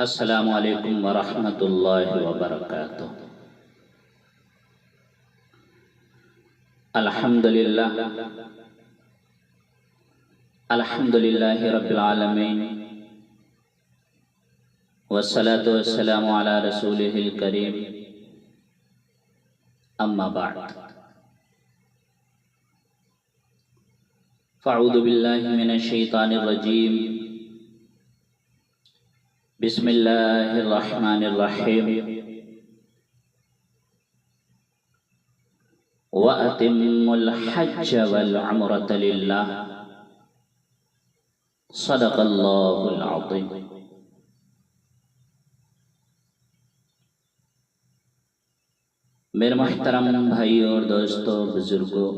السلام علیکم ورحمۃ اللہ وبرکاتہ۔ الحمدللہ رب العالمین والصلاة والسلام علی رسولہ الکریم، اما بعد فاعوذ باللہ من الشیطان الرجیم، بسم اللہ الرحمن الرحیم، وَأَتِمُّوا الْحَجَّ وَالْعُمْرَةَ لِلَّهِ صدق اللہ العظیم۔ میرے محترم بھائی اور دوستوں، بزرگوں،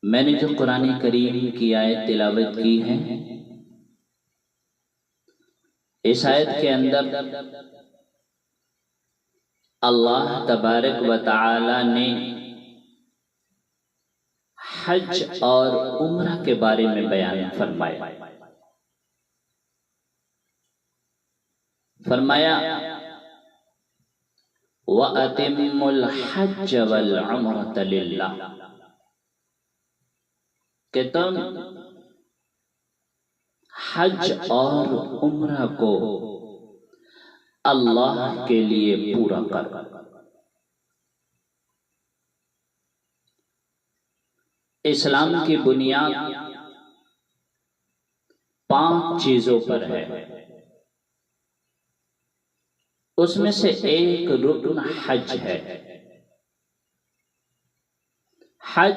میں نے جو قرآن کریم کی آیت تلاوت کی ہے، اس آیت کے اندر اللہ تبارک و تعالی نے حج اور عمرہ کے بارے میں بیان فرمایا۔ وَأَتِمُّوا الْحَجَّ وَالْعُمْرَةَ لِلَّهِ، کہ تم حج اور عمرہ کو اللہ کے لیے پورا کر۔ اسلام کی بنیاد 5 چیزوں پر ہے، اس میں سے ایک رکن حج ہے۔ حج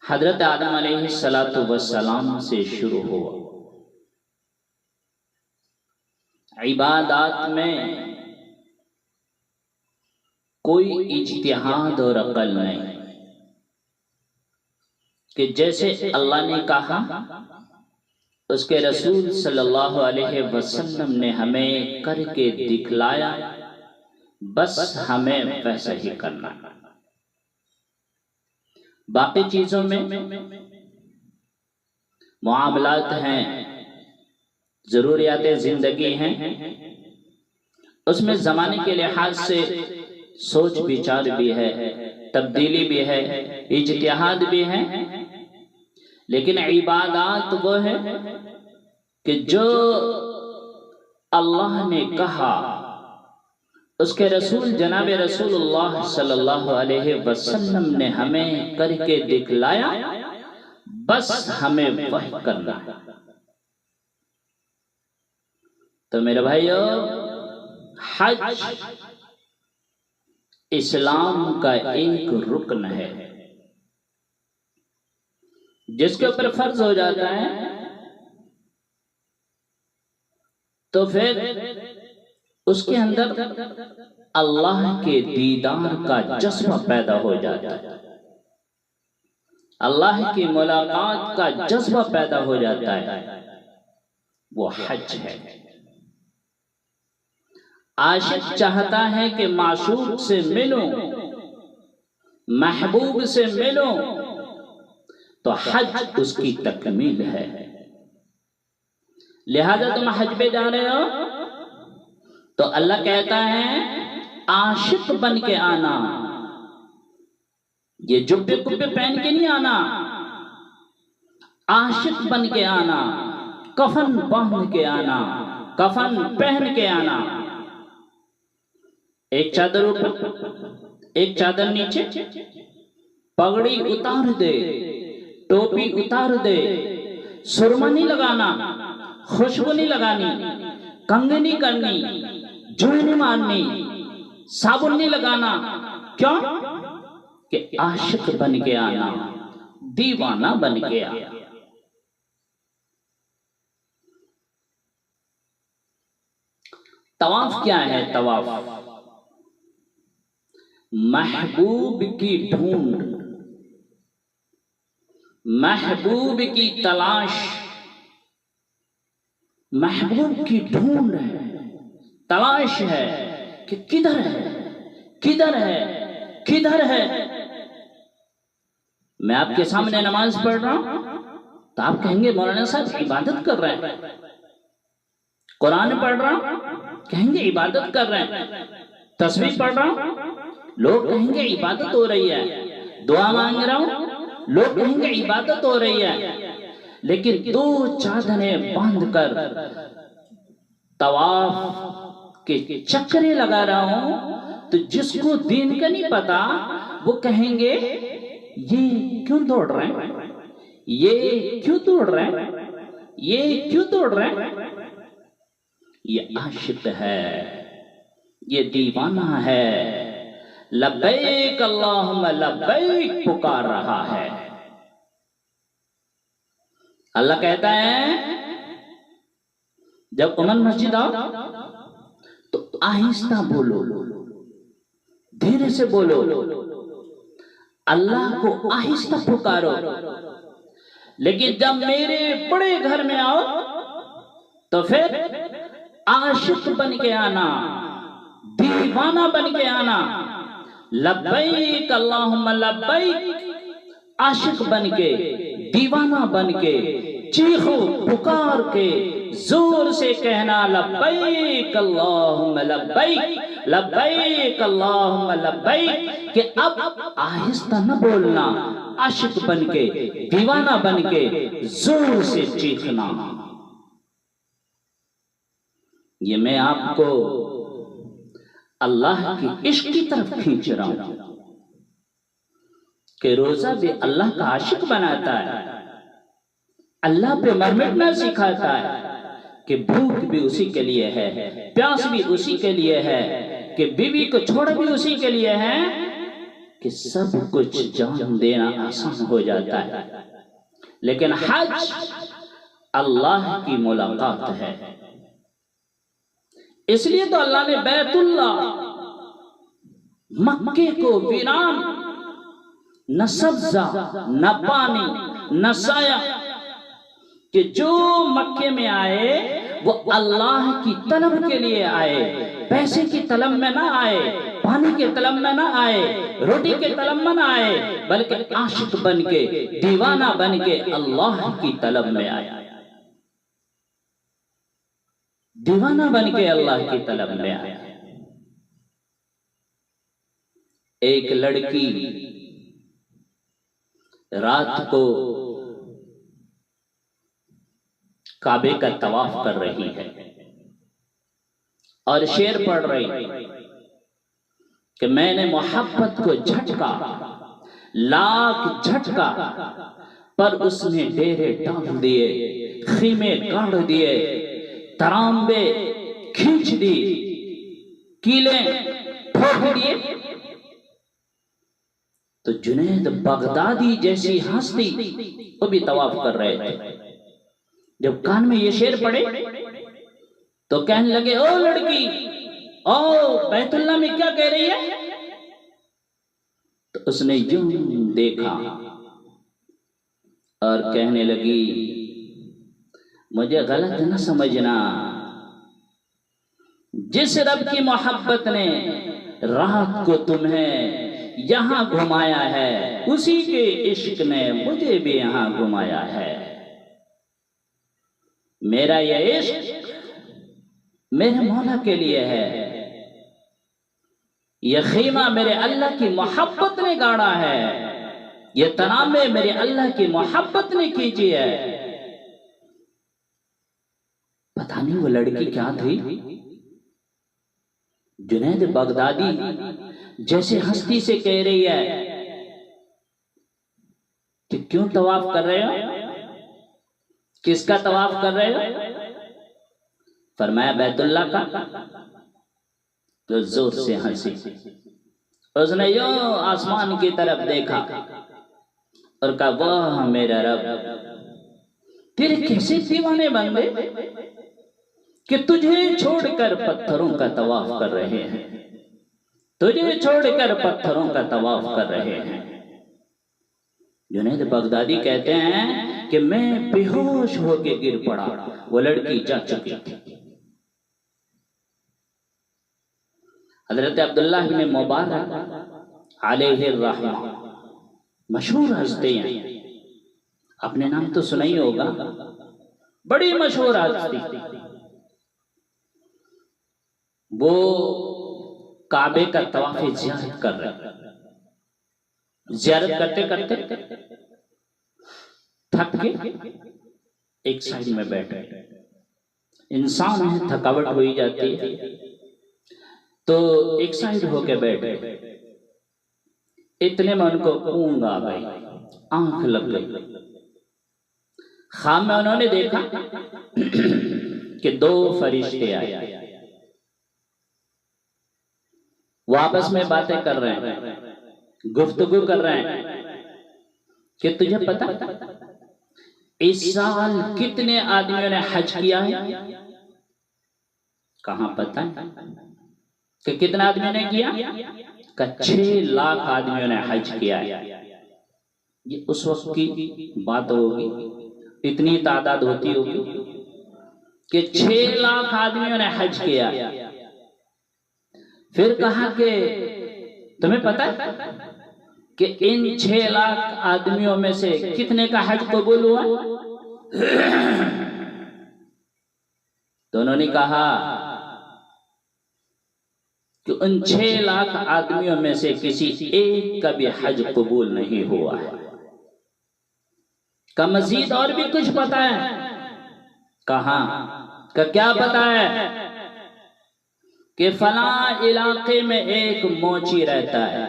حضرت آدم علیہ السلام سے شروع ہوا۔ عبادات میں کوئی اجتہاد اور عقل نہیں، کہ جیسے اللہ نے کہا، اس کے رسول صلی اللہ علیہ وسلم نے ہمیں کر کے دکھلایا، بس ہمیں ویسا ہی کرنا۔ باقی چیزوں میں معاملات ہیں، ضروریات زندگی ہیں، اس میں زمانے کے لحاظ سے سوچ بچار بھی ہے، تبدیلی بھی ہے، اجتہاد بھی ہے، لیکن عبادات وہ ہے کہ جو اللہ نے کہا، اس کے رسول جناب رسول اللہ صلی اللہ علیہ وسلم نے ہمیں کر کے دکھلایا، بس ہمیں وہ کرنا ہے۔ تو میرے بھائیو، حج اسلام کا ایک رکن ہے، جس کے اوپر فرض ہو جاتا ہے تو پھر اس کے اندر اللہ کے دیدار کا جذبہ پیدا ہو جاتا ہے، اللہ کی ملاقات کا جذبہ پیدا ہو جاتا ہے، وہ حج ہے۔ عاشق چاہتا ہے کہ معشوق سے ملوں، محبوب سے ملوں، تو حج اس کی تکمیل ہے۔ لہذا تم حج پہ جا رہے ہو تو اللہ کہتا ہے عاشق بن کے آنا، یہ جبے کبے پہن کے نہیں آنا، عاشق بن کے آنا، کفن باندھ کے آنا، کفن پہن کے آنا، ایک چادر اوپر ایک چادر نیچے، پگڑی اتار دے، ٹوپی اتار دے، سرما نہیں لگانا، خوشبو نہیں لگانی، کنگھی نہیں کرنی، جوئی نہیں مارنی، صابن نہیں لگانا۔ کیوں؟ کہ عاشق بن کے آنا، دیوانہ بن کے آنا۔ طواف کیا ہے؟ طواف محبوب کی ڈھونڈ، محبوب کی تلاش، محبوب کی ڈھونڈ ہے، تلاش ہے کہ کدھر ہے، کدھر ہے، کدھر ہے۔ میں آپ کے سامنے نماز پڑھ رہا ہوں، تو آپ کہیں گے مولانا صاحب عبادت کر رہے ہیں، قرآن پڑھ رہا ہوں، کہیں گے عبادت کر رہے ہیں، تسبیح پڑھ رہا ہوں، لوگ کہیں گے عبادت ہو رہی ہے، دعا مانگ رہا ہوں، لوگ کہیں گے عبادت ہو رہی ہے، لیکن دو چادریں باندھ کر طواف کے چکرے لگا رہا ہوں، تو جس کو دین کا نہیں پتا وہ کہیں گے یہ کیوں دوڑ رہے ہیں، یہ کیوں دوڑ رہے ہیں، یہ کیوں دوڑ رہے ہیں؟ یہ عاشق ہے، یہ دیوانہ ہے، لبیک اللہم لبیک پکار رہا ہے۔ اللہ کہتا ہے جب امن مسجد آؤ تو آہستہ بولو، دھیرے سے بولو، اللہ کو آہستہ پکارو، لیکن جب میرے بڑے گھر میں آؤ تو پھر عاشق بن کے آنا، دیوانہ بن کے آنا، لبیک اللہم لبیک، عاشق بن کے، دیوانہ بن کے، چیخو پکار کے زور سے کہنا لبیک اللہم لبیک، لبیک اللہم لبیک، کہ اب آہستہ نہ بولنا، عاشق بن کے، دیوانہ بن کے زور سے چیخنا۔ یہ میں آپ کو اللہ کی عشق کی طرف کھینچ رہا ہوں کہ روزہ بھی اللہ کا عاشق بناتا ہے، اللہ پہ مر مٹنا سکھاتا ہے، کہ بھوک بھی اسی کے لیے ہے، پیاس بھی اسی کے لیے ہے، کہ بیوی کو چھوڑ بھی اسی کے لیے ہے، کہ سب کچھ جان دینا آسان ہو جاتا ہے، لیکن حج اللہ کی ملاقات ہے۔ اس لیے تو اللہ نے بیت اللہ مکے کو ویران، نہ سبزہ نہ پانی نہ سایہ، کہ جو مکے میں آئے وہ اللہ کی طلب کے لیے آئے، پیسے کی طلب میں نہ آئے، پانی کے طلب میں نہ آئے، روٹی کے طلب میں نہ آئے، بلکہ عاشق بن کے، دیوانہ بن کے اللہ کی طلب میں آئے، دیوانہ بن کے اللہ کی طلب میں آئے۔ ایک لڑکی رات کو کعبے کا طواف کر رہی ہے اور شعر پڑھ رہی کہ میں نے محبت کو جھٹکا، لاکھ جھٹکا، پر اس نے ڈیرے ڈال دیے، خیمے گاڑ دیے، ترامبے کھینچ دی، کیلیں ٹھوک دیے۔ تو جنید بغدادی جیسی ہستی وہ بھی طواف کر رہے تھے، جب کان میں یہ شعر پڑے تو کہنے لگے او لڑکی، او بیت اللہ میں کیا کہہ رہی ہے؟ تو اس نے یوں دیکھا اور کہنے لگی مجھے غلط نہ سمجھنا، جس رب کی محبت نے رات کو تمہیں یہاں گھمایا ہے، اسی کے عشق نے مجھے بھی یہاں گھمایا ہے۔ میرا یہ عشق میرے مولا کے لیے ہے، یہ خیمہ میرے اللہ کی محبت نے گاڑا ہے، یہ ترامے میرے اللہ کی محبت نے کھینچی ہے۔ پتہ نہیں وہ لڑکی کیا تھی، جنید بغدادی جیسے ہستی سے کہہ رہی ہے کہ کیوں طواف کر رہے ہو، کس کا طواف کر رہے ہو؟ فرمایا بیت اللہ کا۔ تو زور سے ہنسی، اس نے یوں آسمان کی طرف دیکھا اور کہا واہ میرا رب، تیرے کیسے دیوانے بندے کہ تجھے چھوڑ کر پتھروں کا طواف کر رہے ہیں، تجھے چھوڑ کر پتھروں کا طواف کر رہے ہیں۔ جنید بغدادی کہتے ہیں کہ میں بے ہوش ہو کے گر پڑا، وہ لڑکی جا چکی تھی۔ حضرت عبداللہ بن مبارک علیہ الرحمہ مشہور ہستی ہیں، آپ نے نام تو سنا ہی ہوگا، بڑی مشہور ہستی، وہ کعبے کا طواف زیارت کر رہے، زیارت کرتے کرتے تھک کے ایک سائڈ میں بیٹھے، انسان ہے تھکاوٹ ہوئی جاتی ہے تو ایک سائڈ ہو کے بیٹھے، اتنے میں ان کو اونگ آ گئی، آنکھ لگ گئی، خواب میں انہوں نے دیکھا کہ دو فرشتے آئے، وہ آپس میں باتیں کر رہے ہیں، گفتگو کر رہے ہیں کہ تجھے پتا اس سال کتنے آدمیوں نے حج کیا ہے؟ کہاں پتا کہ کتنا آدمیوں نے کیا؟ کہ 6 لاکھ آدمیوں نے حج کیا ہے۔ یہ اس وقت کی بات ہوگی، اتنی تعداد ہوتی ہوگی کہ 6 لاکھ آدمیوں نے حج کیا۔ پھر کہا کہ تمہیں پتا ہے کہ ان 6 لاکھ آدمیوں میں سے کتنے کا حج قبول ہوا؟ تو انہوں نے کہا کہ ان 6 لاکھ آدمیوں میں سے کسی ایک کا بھی حج قبول نہیں ہوا ہے۔ کہ مزید اور بھی کچھ پتا ہے؟ کہاں؟ کہ کیا پتا ہے؟ کہ فلاں علاقے میں ایک موچی رہتا ہے،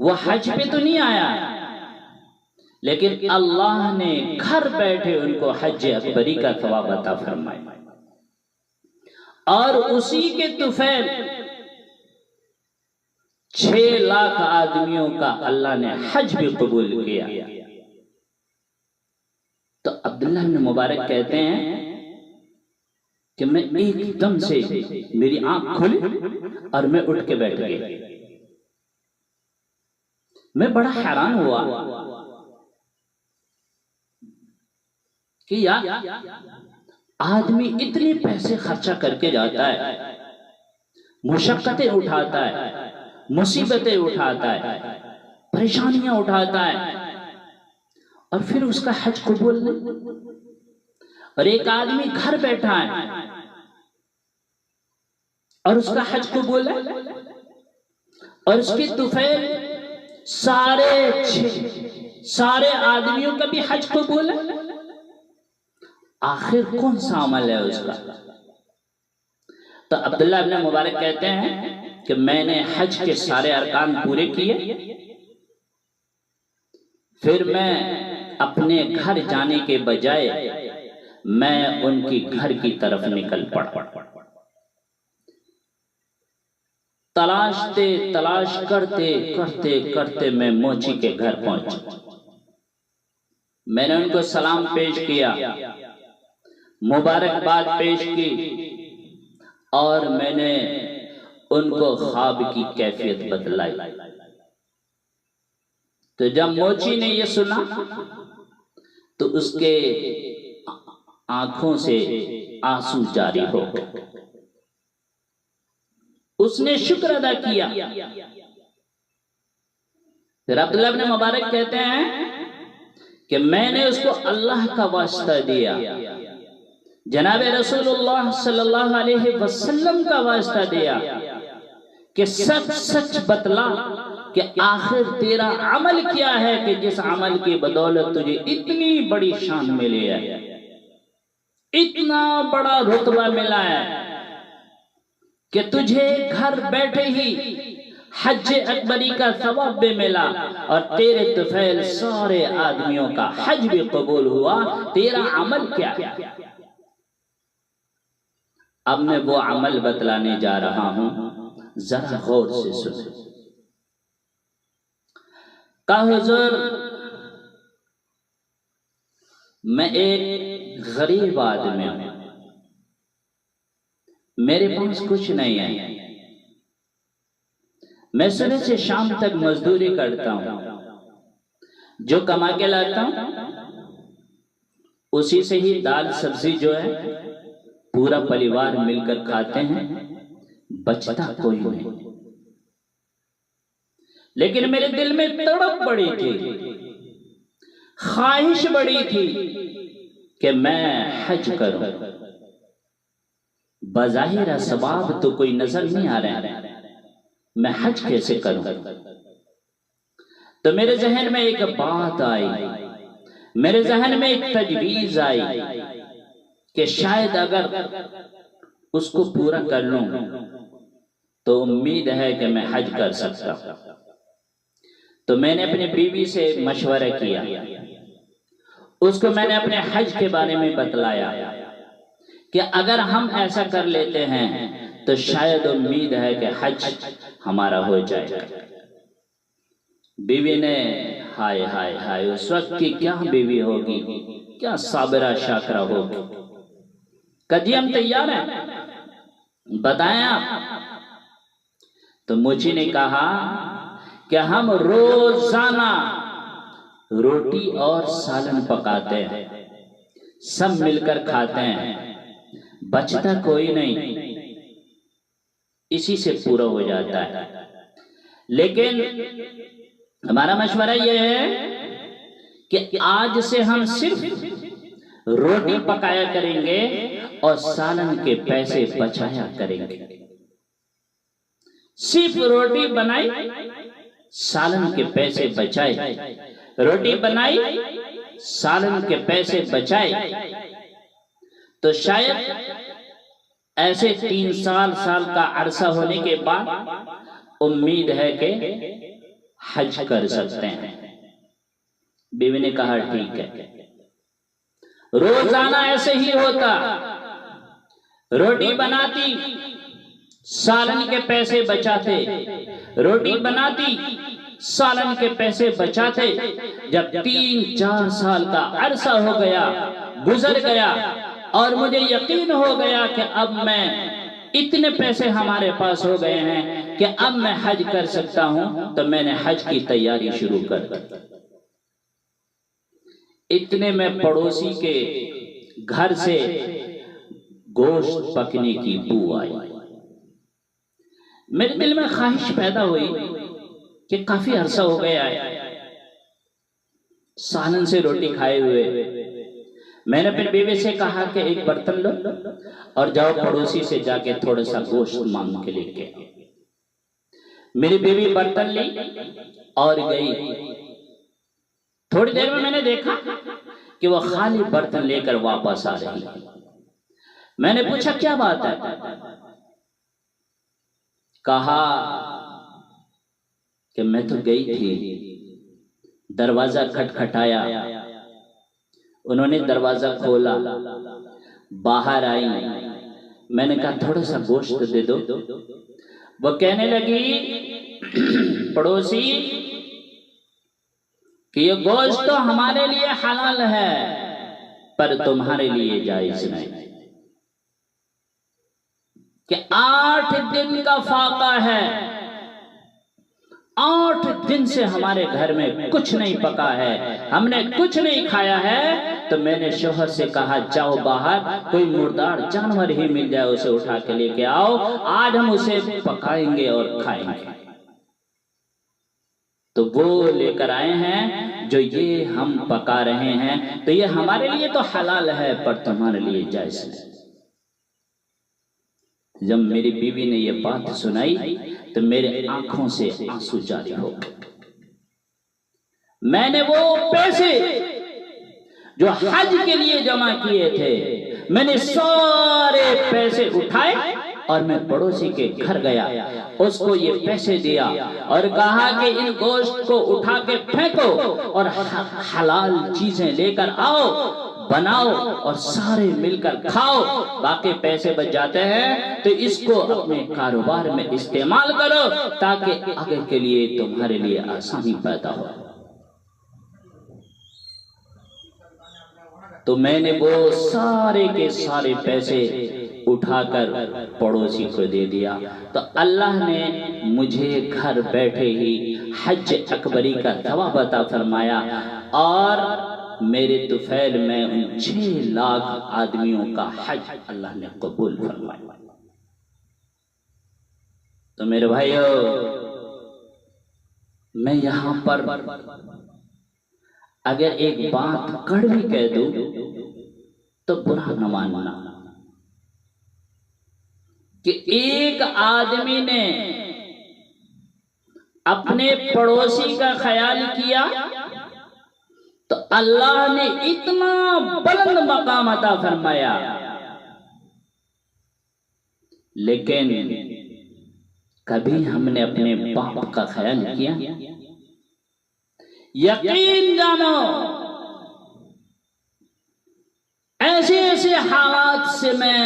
وہ حج پہ تو نہیں آیا لیکن اللہ نے گھر بیٹھے ان کو حج اکبری کا ثواب عطا فرمایا، اور اسی کے طفیل 6 لاکھ آدمیوں کا اللہ نے حج بھی قبول کیا۔ تو عبداللہ بن مبارک کہتے ہیں کہ میں ایک دم سے میری آنکھ کھلی اور میں اٹھ کے بیٹھ گئی، میں بڑا حیران ہوا کہ یار آدمی اتنے پیسے خرچہ کر کے جاتا ہے، مشقتیں اٹھاتا ہے، مصیبتیں اٹھاتا ہے، پریشانیاں اٹھاتا ہے، اور پھر اس کا حج قبول نہیں۔ اور ایک آدمی گھر بیٹھا ہے اور اس کا حج قبول ہے، اور اس کے طفیل سارے آدمیوں کا بھی حج قبول ہے۔ آخر کون سا عمل ہے اس کا؟ تو عبداللہ ابن مبارک کہتے ہیں کہ میں نے حج کے سارے ارکان پورے کیے، پھر میں اپنے گھر جانے کے بجائے میں ان کی گھر کی طرف نکل پڑا، تلاش کرتے کرتے کرتے میں موچی کے گھر پہنچا، میں نے ان کو سلام پیش کیا، مبارکباد پیش کی، اور میں نے ان کو خواب کی کیفیت بتلائی۔ تو جب موچی نے یہ سنا تو اس کے آنکھوں سے آنسو جاری ہو گئے، اس نے شکر ادا کیا۔ پھر عبداللہ بن مبارک کہتے ہیں کہ میں نے اس کو اللہ کا واسطہ دیا، جناب رسول اللہ صلی اللہ علیہ وسلم کا واسطہ دیا کہ سچ سچ بتلا کہ آخر تیرا عمل کیا ہے کہ جس عمل کی بدولت تجھے اتنی بڑی شان ملی ہے، اتنا بڑا رتبہ ملا ہے کہ تجھے گھر بیٹھے ہی حج اکبری کا ثواب بھی ملا، اور تیرے طفیل سارے آدمیوں کا حج بھی قبول ہوا، تیرا عمل کیا ہے؟ اب میں وہ عمل بتلانے جا رہا ہوں، ذرا غور سے سنیں۔ کہا حضور میں ایک غریب آدمی ہوں، میرے پاس کچھ نہیں ہے، میں صبح سے شام تک مزدوری کرتا ہوں، جو کما کے لاتا ہوں اسی سے ہی دال سبزی جو ہے پورا پریوار مل کر کھاتے ہیں، بچتا کوئی نہیں۔ لیکن میرے دل میں تڑپ پڑی تھی خواہش بڑی تھی کہ میں حج کروں، بظاہر اسباب تو کوئی نظر نہیں آ رہا ہے، میں حج کیسے کروں؟ تو میرے ذہن میں ایک بات آئی، میرے ذہن میں ایک تجویز آئی کہ شاید اگر اس کو پورا کر لوں تو امید ہے کہ میں حج کر سکتا ہوں۔ تو میں نے اپنی بیوی سے مشورہ کیا، اس کو میں نے اپنے حج کے بارے میں بتلایا کہ اگر ہم ایسا کر لیتے ہیں تو شاید امید ہے کہ حج ہمارا ہو جائے گا۔ بیوی نے ہائے ہائے ہائے، اس وقت کی کیا بیوی ہوگی، کیا صابرہ شاکرہ ہوگی، کہ جی ہم تیار ہیں، بتائیں آپ۔ تو مجھے نے کہا کہ ہم روزانہ روٹی اور سالن پکاتے ہیں، سب مل کر کھاتے ہیں، بچتا کوئی نہیں، اسی سے پورا ہو جاتا ہے۔ لیکن ہمارا مشورہ یہ ہے کہ آج سے ہم صرف روٹی پکایا کریں گے اور سالن کے پیسے بچایا کریں گے۔ صرف روٹی بنائی، سالن کے پیسے بچائے، روٹی بنائی، سالن کے پیسے بچائے، تو شاید ایسے 3 سال کا عرصہ ہونے کے بعد امید ہے کہ حج کر سکتے ہیں۔ بیوی نے کہا ٹھیک ہے۔ روزانہ ایسے ہی ہوتا، روٹی بناتی، سالن کے پیسے بچاتے، روٹی بناتی، سالن کے پیسے بچاتے۔ جب 3-4 سال کا عرصہ ہو گیا، گزر گیا، اور مجھے یقین ہو گیا کہ اب میں اتنے پیسے ہمارے پاس ہو گئے ہیں کہ اب میں حج کر سکتا ہوں، تو میں نے حج کی تیاری شروع کر دی۔ اتنے میں پڑوسی کے گھر سے گوشت پکنے کی بو آئی۔ میرے دل میں خواہش پیدا ہوئی کہ کافی عرصہ ہو گیا ہے سالن سے روٹی کھائے ہوئے۔ میں نے اپنی بیوی سے کہا کہ ایک برتن لو اور جاؤ پڑوسی سے جا کے تھوڑا سا گوشت مانگ کے لے کے۔ میری بیوی برتن لی اور گئی۔ تھوڑی دیر میں نے دیکھا کہ وہ خالی برتن لے کر واپس آ رہی۔ میں نے پوچھا کیا بات ہے؟ کہا کہ میں تو گئی تھی، دروازہ کھٹکھٹایا، انہوں نے دروازہ کھولا، باہر آئی، میں نے کہا تھوڑا سا گوشت دے دو۔ وہ کہنے لگی پڑوسی کہ یہ گوشت تو ہمارے لیے حلال ہے پر تمہارے لیے جائز نہیں، کہ 8 دن کا فاقہ ہے، 8 دن سے ہمارے گھر میں کچھ نہیں پکا ہے، ہم نے کچھ نہیں کھایا ہے۔ تو میں نے شوہر سے کہا جاؤ باہر، کوئی مردار جانور ہی مل جائے اسے اٹھا کے لے کے آؤ، آج ہم اسے پکائیں گے اور کھائیں گے۔ تو وہ لے کر آئے ہیں جو یہ ہم پکا رہے ہیں، تو یہ ہمارے لیے تو حلال ہے پر تمہارے لیے جائز ہے۔ جب میری بیوی نے یہ بات سنائی تو میرے آنکھوں سے آنسو جاری ہو گئے۔ میں نے وہ پیسے جو حج کے لیے جمع کیے تھے، میں نے سارے پیسے اٹھائے اور میں پڑوسی کے گھر گیا، اس کو یہ پیسے دیا اور کہا کہ ان گوشت کو اٹھا کے پھینکو اور حلال چیزیں لے کر آؤ، بناؤ اور سارے مل کر کھاؤ، باقی پیسے بچ جاتے ہیں تو اس کو اپنے کاروبار میں استعمال کرو تاکہ آگے کے لیے تمہارے لیے آسانی پیدا ہو۔ تو میں نے وہ سارے کے سارے پیسے اٹھا کر پڑوسی کو دے دیا، تو اللہ نے مجھے گھر بیٹھے ہی حج اکبری کا ثواب عطا فرمایا، اور میرے طفیل میں ان 6 لاکھ آدمیوں کا حج اللہ نے قبول فرمایا۔ تو میرے بھائیو، میں یہاں پر اگر ایک بات کڑوی کہہ دوں تو برا نہ ماننا کہ ایک آدمی نے اپنے پڑوسی کا خیال کیا تو اللہ نے اتنا بلند مقام عطا فرمایا، لیکن کبھی ہم نے اپنے باپ کا خیال کیا؟ یقین جانو ایسے ایسے حالات سے میں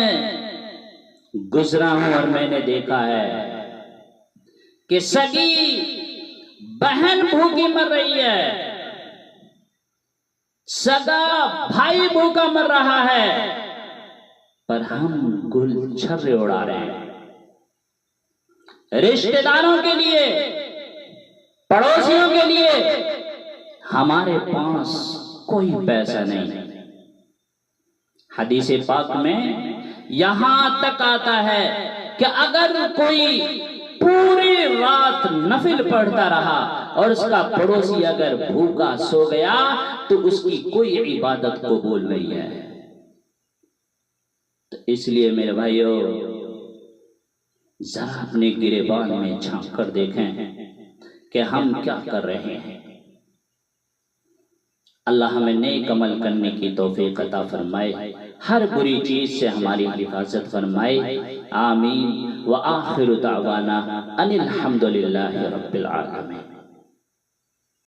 گزرا ہوں اور میں نے دیکھا ہے کہ سگی بہن بھوکی مر رہی ہے، سگا بھائی بھوکا مر رہا ہے، پر ہم گل چھرے اڑا رہے ہیں۔ رشتہ داروں کے لیے، پڑوسیوں کے لیے ہمارے پاس کوئی پیسہ نہیں۔ حدیث پاک میں یہاں تک آتا ہے کہ اگر کوئی پوری رات نفل پڑھتا رہا اور اس کا پڑوسی اگر بھوکا سو گیا تو اس کی کوئی عبادت قبول نہیں ہے۔ تو اس لیے میرے بھائیو ذرا اپنے گریبان میں جھانک کر دیکھیں کہ ہم کیا کر رہے ہیں۔ اللہ ہمیں نیک عمل کرنے کی توفیق عطا فرمائے، ہر بری چیز سے ہماری حفاظت فرمائے، آمین۔ وآخر دعوانا ان الحمدللہ رب العالمین۔